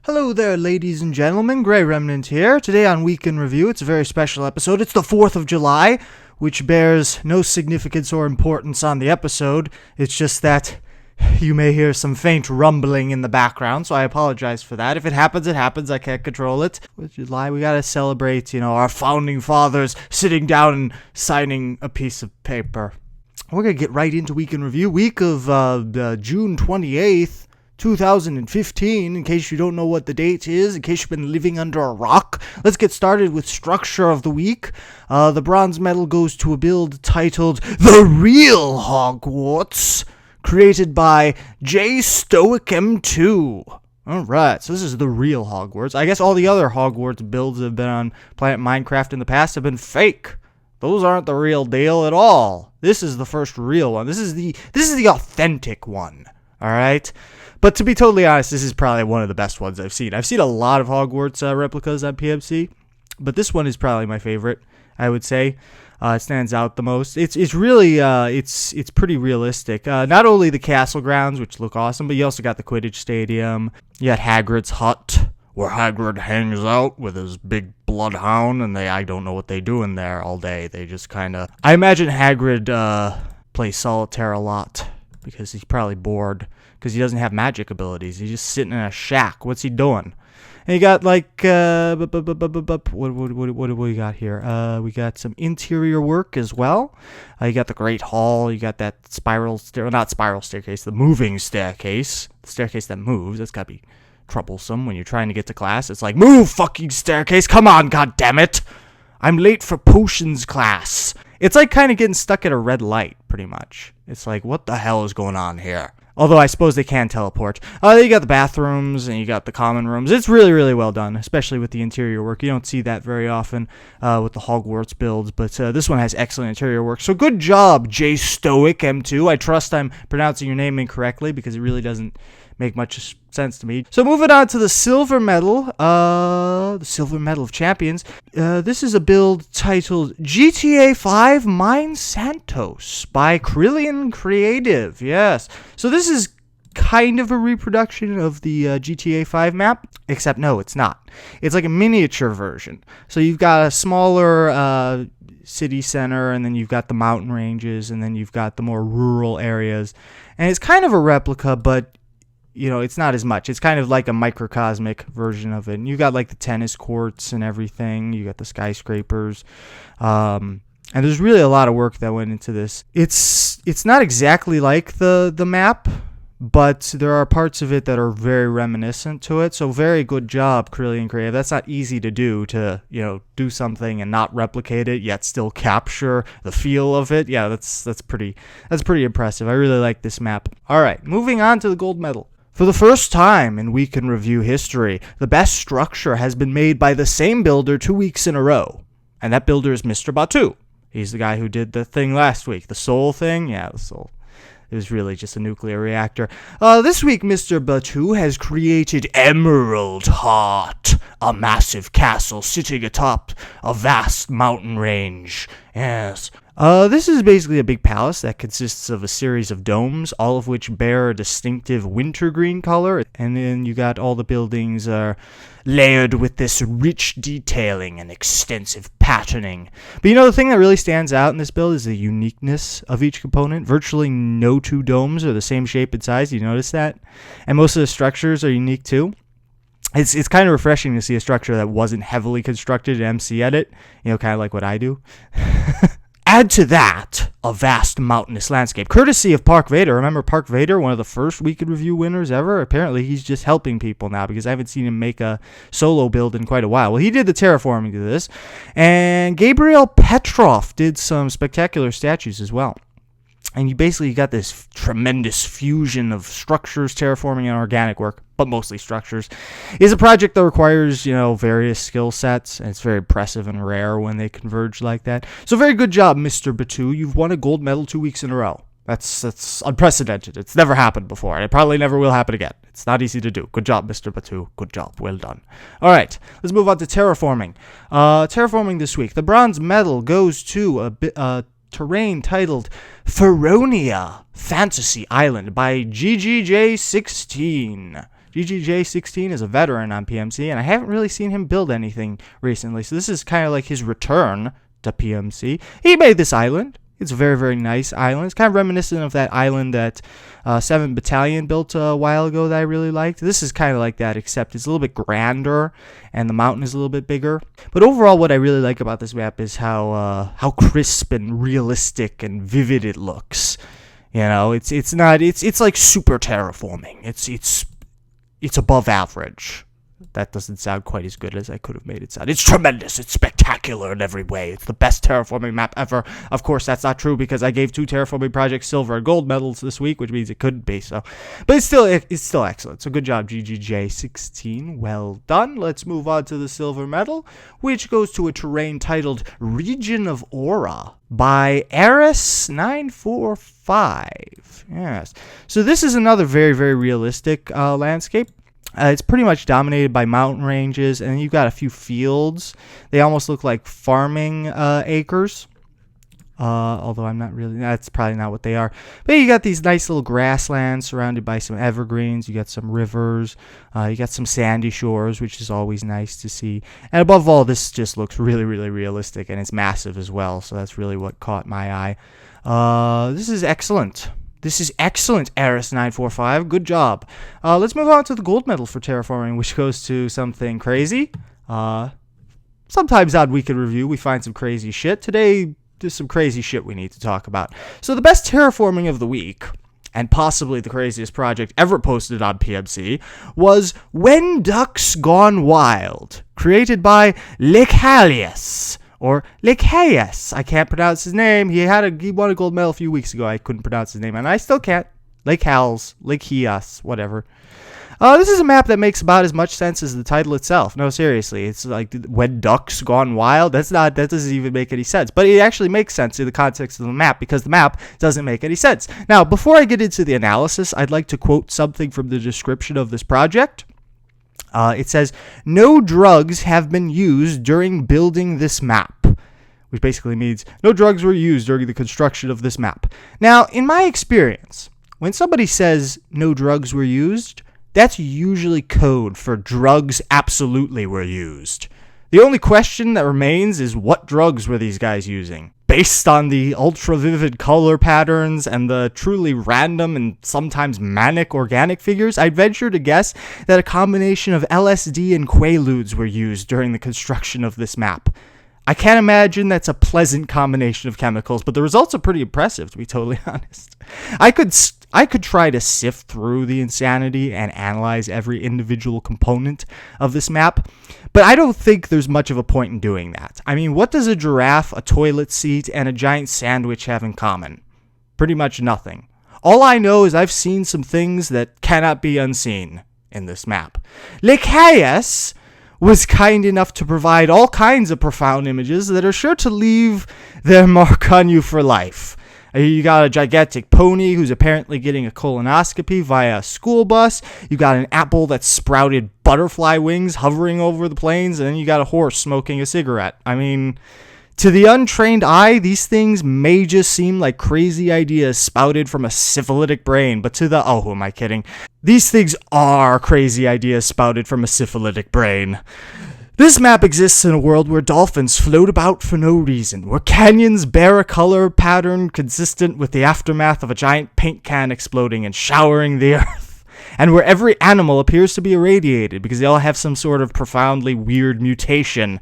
Hello there, ladies and gentlemen. Grey Remnant here. Today on Week in Review, it's a very special episode. It's the 4th of July, which bears no significance or importance on the episode. It's just that you may hear some faint rumbling in the background, so I apologize for that. If it happens, it happens. I can't control it. With July, we gotta celebrate, our founding fathers sitting down and signing a piece of paper. We're gonna get right into Week in Review. Week of June 28th. 2015, in case you don't know what the date is, in case you've been living under a rock. Let's get started with Structure of the Week. The bronze medal goes to a build titled The Real Hogwarts, created by J Stoic M2. Alright, so this is the real Hogwarts. I guess all the other Hogwarts builds that have been on Planet Minecraft in the past have been fake. Those aren't the real deal at all. This is the first real one. This is the authentic one. Alright? But to be totally honest, this is probably one of the best ones I've seen. I've seen a lot of Hogwarts replicas on PMC, but this one is probably my favorite, I would say. It stands out the most. It's really it's pretty realistic. Not only the castle grounds, which look awesome, but you also got the Quidditch Stadium. You got Hagrid's hut, where Hagrid hangs out with his big bloodhound, and I don't know what they do in there all day. They just kind of... I imagine Hagrid plays solitaire a lot, because he's probably bored. Because he doesn't have magic abilities. He's just sitting in a shack. What's he doing? And you got like, what do we got here? We got some interior work as well. You got the Great Hall. You got that not spiral staircase, the moving staircase. The staircase that moves. That's got to be troublesome when you're trying to get to class. It's like, move, fucking staircase. Come on, goddammit. I'm late for potions class. It's like kind of getting stuck at a red light, pretty much. It's like, what the hell is going on here? Although I suppose they can teleport. You got the bathrooms and you got the common rooms. It's really, really well done, especially with the interior work. You don't see that very often with the Hogwarts builds, but this one has excellent interior work. So good job, J Stoic M2. I trust I'm pronouncing your name incorrectly because it really doesn't make much sense to me. So moving on to the silver medal, the silver medal of champions. This is a build titled GTA 5 MineSantos by Krillian Creative. Yes. So this is kind of a reproduction of the GTA 5 map, except no, it's not. It's like a miniature version. So you've got a smaller city center, and then you've got the mountain ranges, and then you've got the more rural areas. And it's kind of a replica, but it's not as much. It's kind of like a microcosmic version of it. And you got like the tennis courts and everything. You got the skyscrapers. And there's really a lot of work that went into this. It's not exactly like the map, but there are parts of it that are very reminiscent to it. So very good job, Krillian Creative. That's not easy to do do something and not replicate it, yet still capture the feel of it. Yeah, that's pretty impressive. I really like this map. All right, moving on to the gold medal. For the first time in Week in Review history, the best structure has been made by the same builder 2 weeks in a row. And that builder is Mr. Batu. He's the guy who did the thing last week. The soul thing? Yeah, the soul. It was really just a nuclear reactor. This week, Mr. Batu has created Emerald Heart, a massive castle sitting atop a vast mountain range. Yes. This is basically a big palace that consists of a series of domes, all of which bear a distinctive wintergreen color. And then you got all the buildings layered with this rich detailing and extensive patterning. But the thing that really stands out in this build is the uniqueness of each component. Virtually no two domes are the same shape and size. You notice that? And most of the structures are unique too. It's kind of refreshing to see a structure that wasn't heavily constructed in MC Edit. Kind of like what I do. Add to that a vast mountainous landscape, courtesy of Park Vader. Remember Park Vader, one of the first Week in Review winners ever? Apparently he's just helping people now because I haven't seen him make a solo build in quite a while. Well, he did the terraforming to this, and Gabriel Petrov did some spectacular statues as well. And you basically got this tremendous fusion of structures, terraforming, and organic work, but mostly structures. It's a project that requires, various skill sets, and it's very impressive and rare when they converge like that. So very good job, Mr. Batu. You've won a gold medal 2 weeks in a row. That's unprecedented. It's never happened before, and it probably never will happen again. It's not easy to do. Good job, Mr. Batu. Good job. Well done. All right, let's move on to terraforming. Terraforming this week. The bronze medal goes to a terrain titled Feronia Fantasy Island by GGJ16. GGJ16 is a veteran on PMC, and I haven't really seen him build anything recently, so this is kind of like his return to PMC. He made this island. It's a very, very nice island. It's kind of reminiscent of that island that 7th Battalion built a while ago that I really liked. This is kind of like that, except it's a little bit grander, and the mountain is a little bit bigger. But overall, what I really like about this map is how crisp and realistic and vivid it looks. You know, it's like super terraforming. It's above average. That doesn't sound quite as good as I could have made it sound. It's tremendous. It's spectacular in every way. It's the best terraforming map ever. Of course, that's not true because I gave 2 terraforming projects silver and gold medals this week, which means it couldn't be. So, but it's still excellent. So good job, GGJ16. Well done. Let's move on to the silver medal, which goes to a terrain titled Region of Aura by Eris945. Yes. So this is another very, very realistic landscape. It's pretty much dominated by mountain ranges, and you've got a few fields. They almost look like farming acres. Although I'm not really, that's probably not what they are. But you got these nice little grasslands surrounded by some evergreens. You got some rivers. You got some sandy shores, which is always nice to see. And above all, this just looks really, really realistic, and it's massive as well. So that's really what caught my eye. This is excellent. This is excellent, Eris945. Good job. Let's move on to the gold medal for terraforming, which goes to something crazy. Sometimes on Week in Review, we find some crazy shit. Today, there's some crazy shit we need to talk about. So the best terraforming of the week, and possibly the craziest project ever posted on PMC, was When Ducks Gone Wild, created by Licalius. Or Lycaeus. I can't pronounce his name. He won a gold medal a few weeks ago. I couldn't pronounce his name, and I still can't. Lycaeus, whatever. This is a map that makes about as much sense as the title itself. No, seriously, it's like When Ducks Gone Wild. That doesn't even make any sense. But it actually makes sense in the context of the map because the map doesn't make any sense. Now, before I get into the analysis, I'd like to quote something from the description of this project. It says, "No drugs have been used during building this map," which basically means no drugs were used during the construction of this map. Now, in my experience, when somebody says no drugs were used, that's usually code for drugs absolutely were used. The only question that remains is what drugs were these guys using? Based on the ultra-vivid color patterns and the truly random and sometimes manic organic figures, I'd venture to guess that a combination of LSD and Quaaludes were used during the construction of this map. I can't imagine that's a pleasant combination of chemicals, but the results are pretty impressive, to be totally honest. I could try to sift through the insanity and analyze every individual component of this map, but I don't think there's much of a point in doing that. I mean, what does a giraffe, a toilet seat, and a giant sandwich have in common? Pretty much nothing. All I know is I've seen some things that cannot be unseen in this map. Lycaeus was kind enough to provide all kinds of profound images that are sure to leave their mark on you for life. You got a gigantic pony who's apparently getting a colonoscopy via a school bus. You got an apple that sprouted butterfly wings hovering over the plains. And then you got a horse smoking a cigarette. I mean, to the untrained eye, these things may just seem like crazy ideas spouted from a syphilitic brain. But to the, oh, who am I kidding? These things are crazy ideas spouted from a syphilitic brain. This map exists in a world where dolphins float about for no reason, where canyons bear a color pattern consistent with the aftermath of a giant paint can exploding and showering the earth, and where every animal appears to be irradiated because they all have some sort of profoundly weird mutation.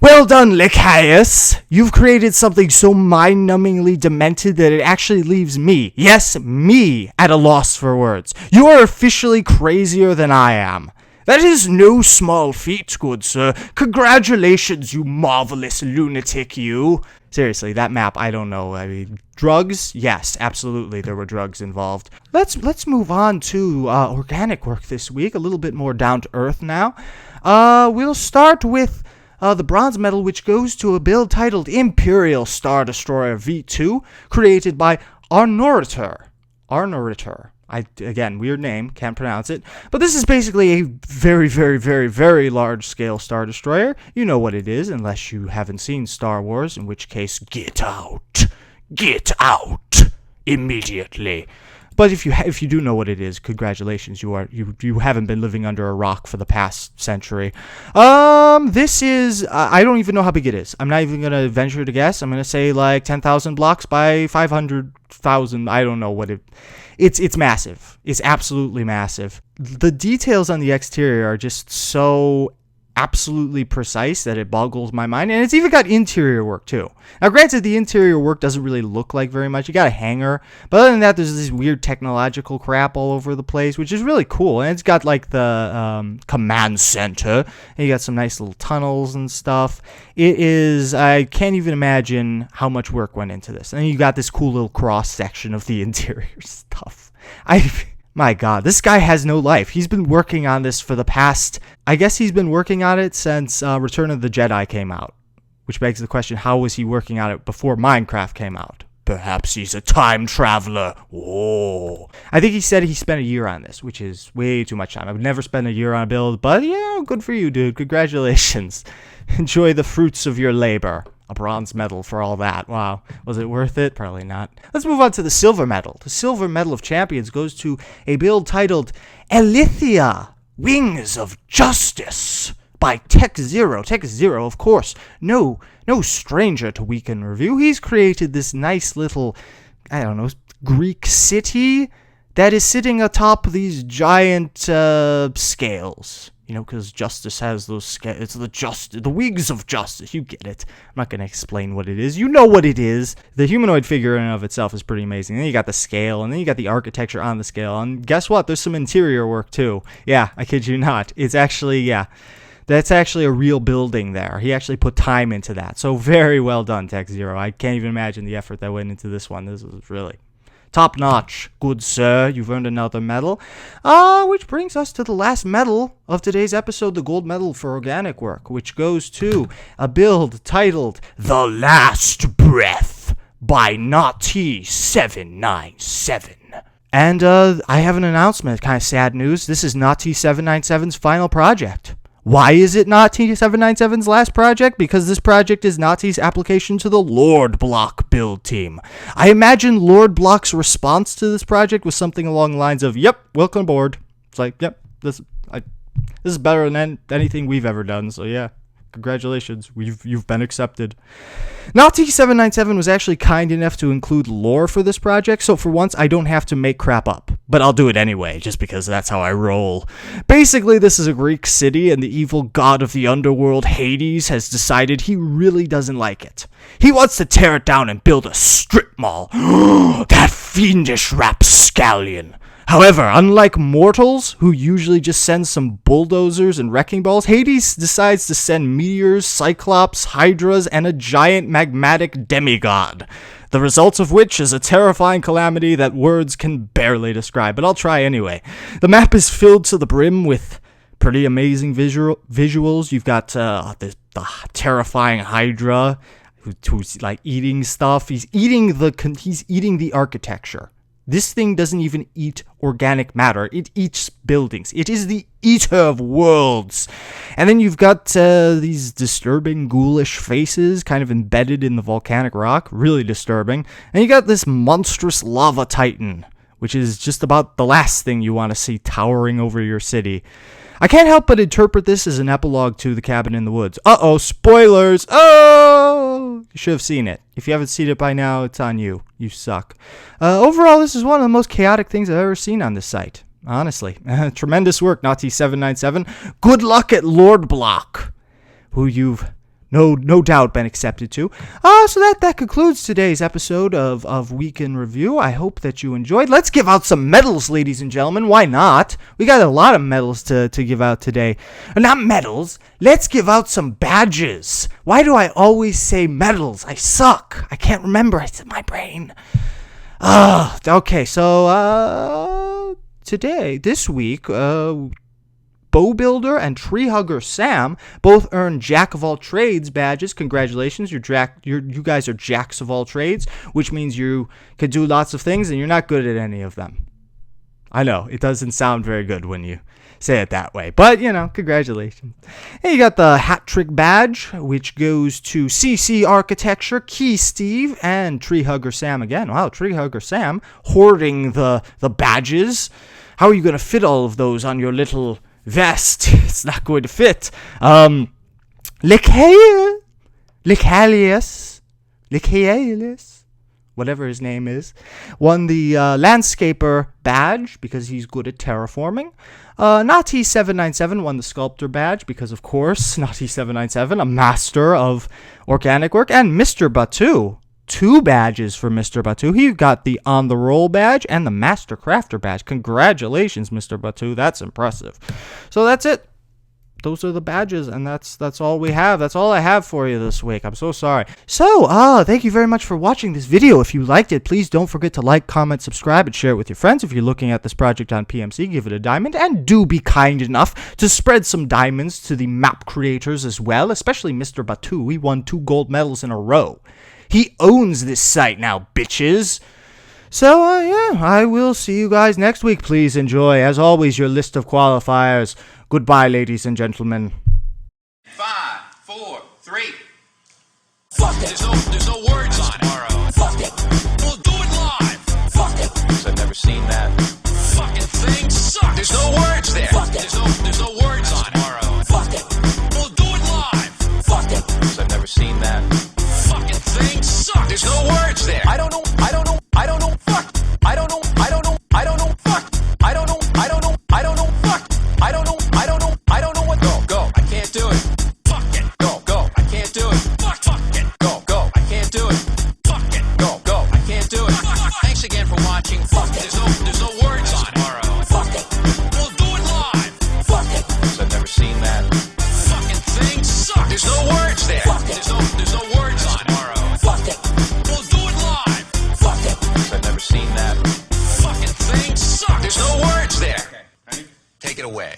Well done, Lycaeus! You've created something so mind-numbingly demented that it actually leaves me, yes, me, at a loss for words. You are officially crazier than I am. That is no small feat, good sir. Congratulations, you marvelous lunatic, you. Seriously, that map, I don't know. I mean, drugs? Yes, absolutely, there were drugs involved. Let's move on to organic work this week, a little bit more down to earth now. We'll start with the bronze medal, which goes to a build titled Imperial Stardestroyer V2, created by Arnoritor. Again, weird name, can't pronounce it. But this is basically a very, very, very, very large-scale Star Destroyer. You know what it is, unless you haven't seen Star Wars, in which case, get out. Get out. Immediately. But if you do know what it is, congratulations. You haven't been living under a rock for the past century. This is I don't even know how big it is. I'm not even gonna venture to guess. I'm gonna say like 10,000 blocks by 500,000. I don't know what it's massive. It's absolutely massive. The details on the exterior are just so absolutely precise that it boggles my mind, and it's even got interior work too. Now granted, the interior work doesn't really look like very much. You got a hanger, but other than that, there's this weird technological crap all over the place, which is really cool. And it's got like the command center, and you got some nice little tunnels and stuff. It is, I can't even imagine how much work went into this. And you got this cool little cross section of the interior stuff. My God, this guy has no life. He's been working on this for the past, I guess he's been working on it since Return of the Jedi came out. Which begs the question, how was he working on it before Minecraft came out? Perhaps he's a time traveler. Oh. I think he said he spent a year on this, which is way too much time. I would never spend a year on a build, but yeah, good for you, dude. Congratulations. Enjoy the fruits of your labor. A bronze medal for all that. Wow. Was it worth it? Probably not. Let's move on to the silver medal. The silver medal of champions goes to a build titled Alitheia, Wings of Justice by Tech Zero. Tech Zero, of course, no stranger to Weekend Review. He's created this nice little, I don't know, Greek city that is sitting atop these giant scales. You know, because justice has those scales. It's the wings of justice. You get it. I'm not going to explain what it is. You know what it is. The humanoid figure in and of itself is pretty amazing. Then you got the scale, and then you got the architecture on the scale. And guess what? There's some interior work, too. Yeah, I kid you not. It's actually, yeah, that's actually a real building there. He actually put time into that. So very well done, Tech Zero. I can't even imagine the effort that went into this one. This was really top notch, good sir. You've earned another medal. Which brings us to the last medal of today's episode, the gold medal for organic work, which goes to a build titled The Last Breath by Naughty797. And I have an announcement, kind of sad news. This is Naughty797's final project. Why is it Naughty797's last project? Because this project is Naughty's application to the Lord Block build team. I imagine Lord Block's response to this project was something along the lines of, yep, welcome aboard. It's like, yep, this is better than anything we've ever done, so yeah. Congratulations, you've been accepted. Naughty797 was actually kind enough to include lore for this project, so for once I don't have to make crap up. But I'll do it anyway, just because that's how I roll. Basically, this is a Greek city, and the evil god of the underworld, Hades, has decided he really doesn't like it. He wants to tear it down and build a strip mall. That fiendish rapscallion. However, unlike mortals, who usually just send some bulldozers and wrecking balls, Hades decides to send meteors, cyclops, hydras, and a giant magmatic demigod. The result of which is a terrifying calamity that words can barely describe, but I'll try anyway. The map is filled to the brim with pretty amazing visuals. You've got the terrifying hydra who's like eating stuff. He's eating the architecture. This thing doesn't even eat organic matter. It eats buildings. It is the eater of worlds. And then you've got these disturbing ghoulish faces kind of embedded in the volcanic rock. Really disturbing. And you got this monstrous lava titan, which is just about the last thing you want to see towering over your city. I can't help but interpret this as an epilogue to The Cabin in the Woods. Uh-oh, spoilers! Oh! You should have seen it. If you haven't seen it by now, it's on you. You suck. Overall, this is one of the most chaotic things I've ever seen on this site. Honestly. Tremendous work, Naughty797. Good luck at Lord Block, who you've no doubt been accepted to. So that concludes today's episode of Week in Review. I hope that you enjoyed. Let's give out some medals, ladies and gentlemen. Why not? We got a lot of medals to give out today. Not medals. Let's give out some badges. Why do I always say medals? I suck. I can't remember. It's in my brain. Okay, so this week, Bow Builder and Tree Hugger Sam both earned Jack of all Trades badges. Congratulations, you guys are jacks of all trades, which means you can do lots of things and you're not good at any of them. I know, it doesn't sound very good when you say it that way. But, you know, congratulations. And you got the hat trick badge, which goes to CC Architecture, Key Steve, and Tree Hugger Sam again. Wow, Tree Hugger Sam hoarding the badges. How are you going to fit all of those on your little vest? It's not going to fit. Licalius, whatever his name is, won the Landscaper badge because he's good at terraforming. Naughty797 won the Sculptor badge because, of course, Naughty797, a master of organic work. And Mr. Batu, 2 badges for Mr. Batu. He got the On the Roll badge and the Master Crafter badge. Congratulations, Mr. Batu. That's impressive. So that's it. Those are the badges, and that's all we have. That's all I have for you this week. I'm so sorry. So, thank you very much for watching this video. If you liked it, please don't forget to like, comment, subscribe, and share it with your friends. If you're looking at this project on PMC, give it a diamond, and do be kind enough to spread some diamonds to the map creators as well, especially Mr. Batu. He won 2 gold medals in a row. He owns this site now, bitches. So, yeah, I will see you guys next week. Please enjoy, as always, your list of qualifiers. Goodbye, ladies and gentlemen. 5, 4, 3. Fuck it. There's no words on it. Fuck it. We'll do it live. Fuck it. Because I've never seen that. Fucking thing sucks. There's no words there. Fuck it. There's no words on it. Fuck it. We'll do it live. Fuck it. Because I've never seen that. Fucking thing sucks. There's no words there. I don't know. Fuck. I don't know. Fuck. I don't know. Fuck. I don't know. Fuck. I don't know. Fuck. I don't know what. Go. I can't do it. Fuck it. Go. I can't do it. Fuck it. Go. I can't do it. Fuck it. Go. I can't do it. Thanks again for watching. Fuck it. There's no words on it. Fuck it. We'll do it live. Fuck it. Because I've never seen that. Fucking thing sucks. There's no words there. Fuck it. There's no words on it. Fuck it. We'll do it live. Fuck it. Because I've never seen that. Fucking thing sucks. There's no words there. Okay. Ready? Take it away.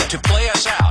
To play us out.